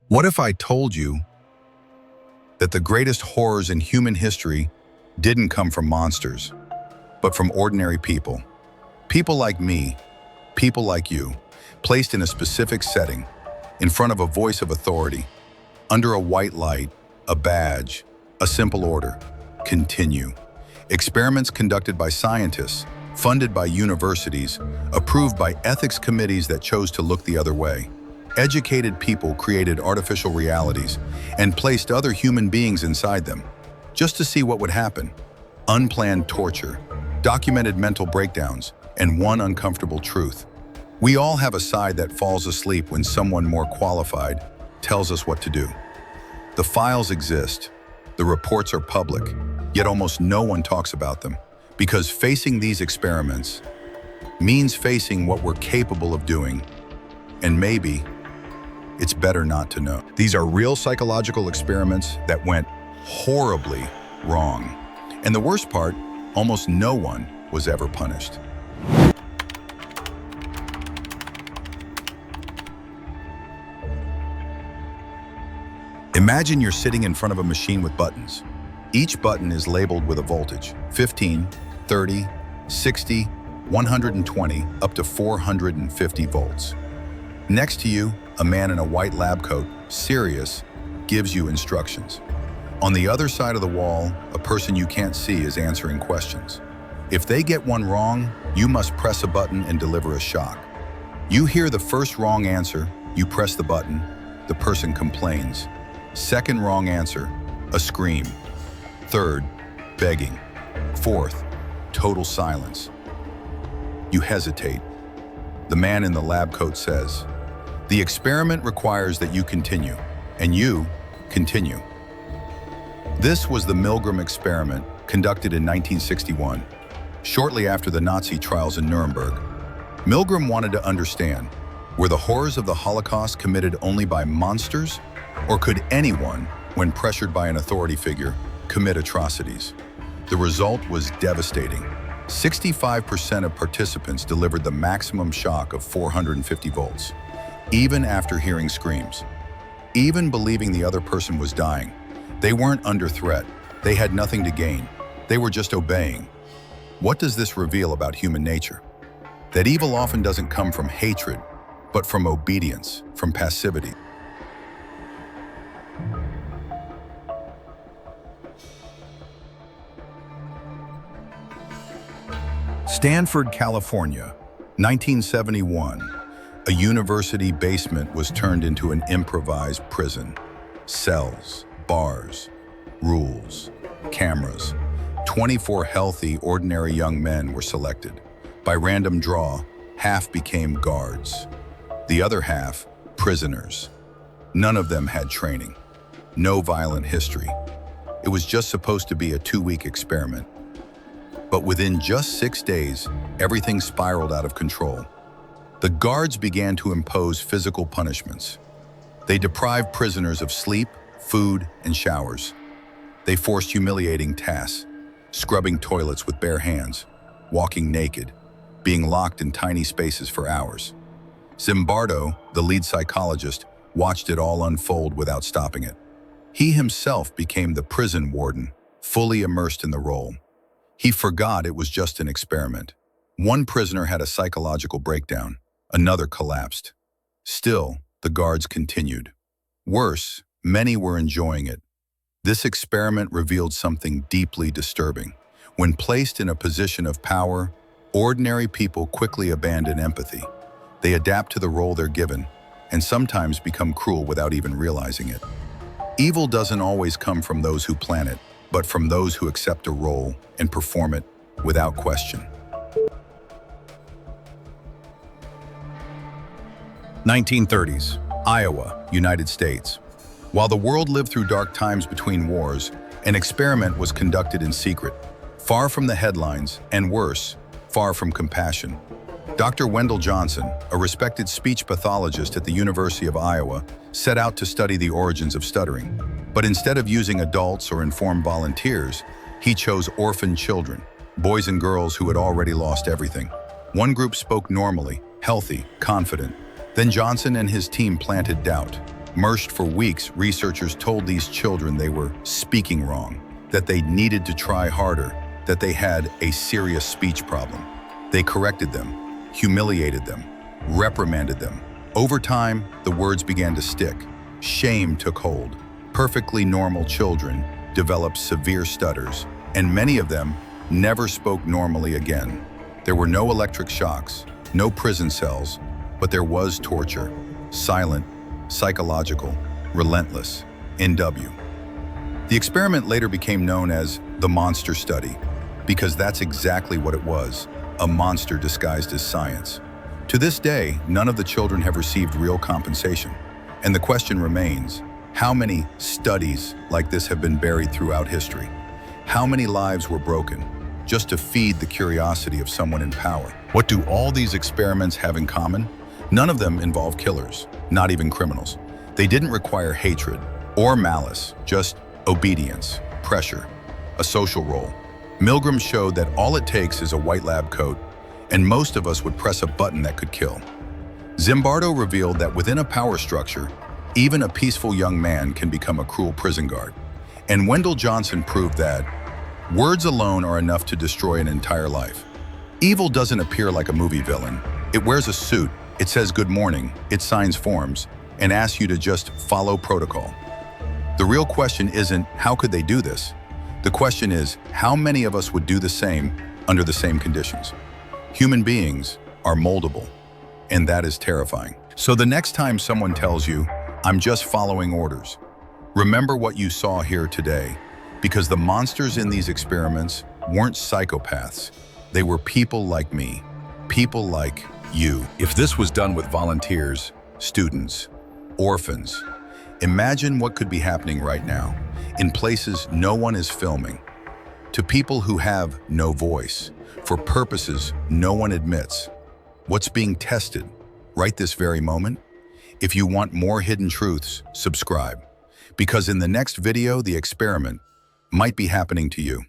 What if I told you that the greatest horrors in human history didn't come from monsters, but from ordinary people? People like me, people like you, placed in a specific setting, in front of a voice of authority, under a white light, a badge, a simple order: continue. Experiments conducted by scientists, funded by universities, approved by ethics committees that chose to look the other way. Educated people created artificial realities and placed other human beings inside them, just to see what would happen. Unplanned torture, documented mental breakdowns, and one uncomfortable truth: we all have a side that falls asleep when someone more qualified tells us what to do. The files exist, the reports are public, yet almost no one talks about them, because facing these experiments means facing what we're capable of doing, and maybe it's better not to know. These are real psychological experiments that went horribly wrong. And the worst part, almost no one was ever punished. Imagine you're sitting in front of a machine with buttons. Each button is labeled with a voltage: 15, 30, 60, 120, up to 450 volts. Next to you, a man in a white lab coat, serious, gives you instructions. On the other side of the wall, a person you can't see is answering questions. If they get one wrong, you must press a button and deliver a shock. You hear the first wrong answer, you press the button, the person complains. Second wrong answer, a scream. Third, begging. Fourth, total silence. You hesitate. The man in the lab coat says, "The experiment requires that you continue," and you continue. This was the Milgram experiment, conducted in 1961, shortly after the Nazi trials in Nuremberg. Milgram wanted to understand, were the horrors of the Holocaust committed only by monsters, or could anyone, when pressured by an authority figure, commit atrocities? The result was devastating. 65% of participants delivered the maximum shock of 450 volts, even after hearing screams. Even believing the other person was dying. They weren't under threat. They had nothing to gain. They were just obeying. What does this reveal about human nature? That evil often doesn't come from hatred, but from obedience, from passivity. Stanford, California, 1971. A university basement was turned into an improvised prison. Cells, bars, rules, cameras. 24 healthy, ordinary young men were selected. By random draw, half became guards. The other half, prisoners. None of them had training. No violent history. It was just supposed to be a 2-week experiment. But within just 6 days, everything spiraled out of control. The guards began to impose physical punishments. They deprived prisoners of sleep, food, and showers. They forced humiliating tasks: scrubbing toilets with bare hands, walking naked, being locked in tiny spaces for hours. Zimbardo, the lead psychologist, watched it all unfold without stopping it. He himself became the prison warden, fully immersed in the role. He forgot it was just an experiment. One prisoner had a psychological breakdown. Another collapsed. Still, the guards continued. Worse, many were enjoying it. This experiment revealed something deeply disturbing. When placed in a position of power, ordinary people quickly abandon empathy. They adapt to the role they're given, and sometimes become cruel without even realizing it. Evil doesn't always come from those who plan it, but from those who accept a role and perform it without question. 1930s, Iowa, United States. While the world lived through dark times between wars, an experiment was conducted in secret, far from the headlines, and worse, far from compassion. Dr. Wendell Johnson, a respected speech pathologist at the University of Iowa, set out to study the origins of stuttering. But instead of using adults or informed volunteers, he chose orphan children, boys and girls who had already lost everything. One group spoke normally, healthy, confident. Then Johnson and his team planted doubt. Immersed for weeks, researchers told these children they were speaking wrong, that they needed to try harder, that they had a serious speech problem. They corrected them, humiliated them, reprimanded them. Over time, the words began to stick. Shame took hold. Perfectly normal children developed severe stutters, and many of them never spoke normally again. There were no electric shocks, no prison cells, but there was torture. Silent, psychological, relentless. NW. The experiment later became known as the monster study, because that's exactly what it was, a monster disguised as science. To this day, none of the children have received real compensation. And the question remains, how many studies like this have been buried throughout history? How many lives were broken just to feed the curiosity of someone in power? What do all these experiments have in common? None of them involve killers, not even criminals. They didn't require hatred or malice, just obedience, pressure, a social role. Milgram showed that all it takes is a white lab coat, and most of us would press a button that could kill. Zimbardo revealed that within a power structure, even a peaceful young man can become a cruel prison guard. And Wendell Johnson proved that words alone are enough to destroy an entire life. Evil doesn't appear like a movie villain. It wears a suit, it says good morning, it signs forms, and asks you to just follow protocol. The real question isn't, how could they do this? The question is, how many of us would do the same under the same conditions? Human beings are moldable, and that is terrifying. So the next time someone tells you, I'm just following orders, remember what you saw here today, because the monsters in these experiments weren't psychopaths. They were people like me, people like you. If this was done with volunteers, students, orphans, imagine what could be happening right now, in places no one is filming, to people who have no voice, for purposes no one admits. What's being tested right this very moment? If you want more hidden truths, subscribe, because in the next video, the experiment might be happening to you.